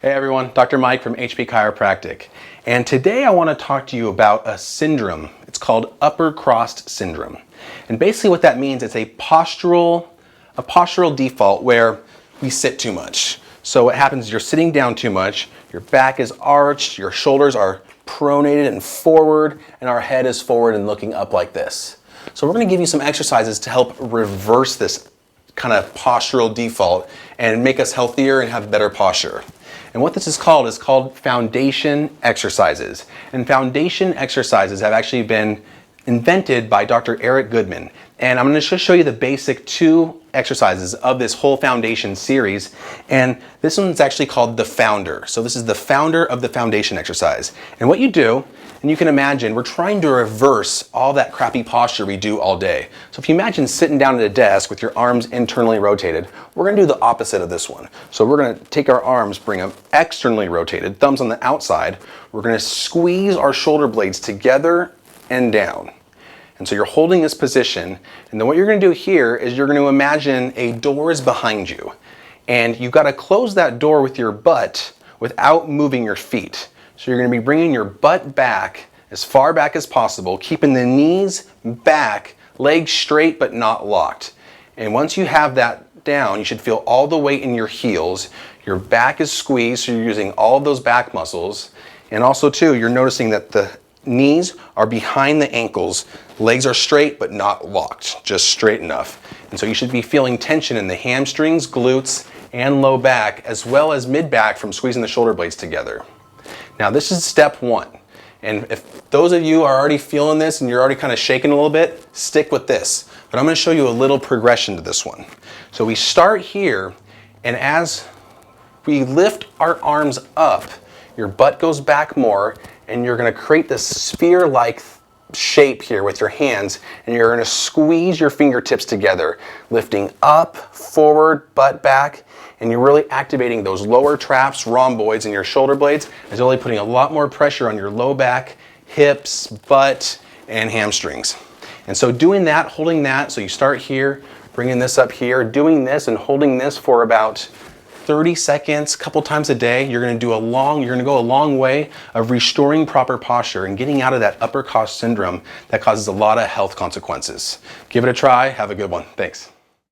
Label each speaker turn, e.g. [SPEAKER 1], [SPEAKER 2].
[SPEAKER 1] Hey everyone, Dr. Mike from HP Chiropractic. And today I want to talk to you about a syndrome. It's called upper crossed syndrome. And basically what that means, it's a postural default where we sit too much. So what happens is you're sitting down too much, your back is arched, your shoulders are pronated and forward, and our head is forward and looking up like this. So we're going to give you some exercises to help reverse this kind of postural default and make us healthier and have better posture. And what this is called foundation exercises. And foundation exercises have actually been invented by Dr. Goodman. And I'm going to just show you the basic 2 exercises of this whole foundation series. And this one's actually called the founder. So this is the founder of the foundation exercise. And what you do, and you can imagine, we're trying to reverse all that crappy posture we do all day. So if you imagine sitting down at a desk with your arms internally rotated, we're going to do the opposite of this one. So we're going to take our arms, bring them externally rotated, thumbs on the outside. We're going to squeeze our shoulder blades together and down. And so you're holding this position, and then what you're going to do here is you're going to imagine a door is behind you. And you've got to close that door with your butt without moving your feet. So you're going to be bringing your butt back as far back as possible, keeping the knees back, legs straight but not locked. And once you have that down, you should feel all the weight in your heels. Your back is squeezed, so you're using all of those back muscles. And also too, you're noticing that the knees are behind the ankles. Legs are straight but not locked, just straight enough. And so you should be feeling tension in the hamstrings, glutes, and low back, as well as mid-back from squeezing the shoulder blades together. Now this is step 1. And if those of you are already feeling this and you're already kind of shaking a little bit, stick with this. But I'm going to show you a little progression to this one. So we start here, and as we lift our arms up, your butt goes back more, and you're going to create this sphere-like shape here with your hands, and you're going to squeeze your fingertips together, lifting up, forward, butt back, and you're really activating those lower traps, rhomboids, in your shoulder blades, as you're really putting a lot more pressure on your low back, hips, butt, and hamstrings. And so doing that, holding that, so you start here, bringing this up here, doing this and holding this for about 30 seconds, a couple times a day, you're going to go a long way of restoring proper posture and getting out of that upper crossed syndrome that causes a lot of health consequences. Give it a try. Have a good one. Thanks.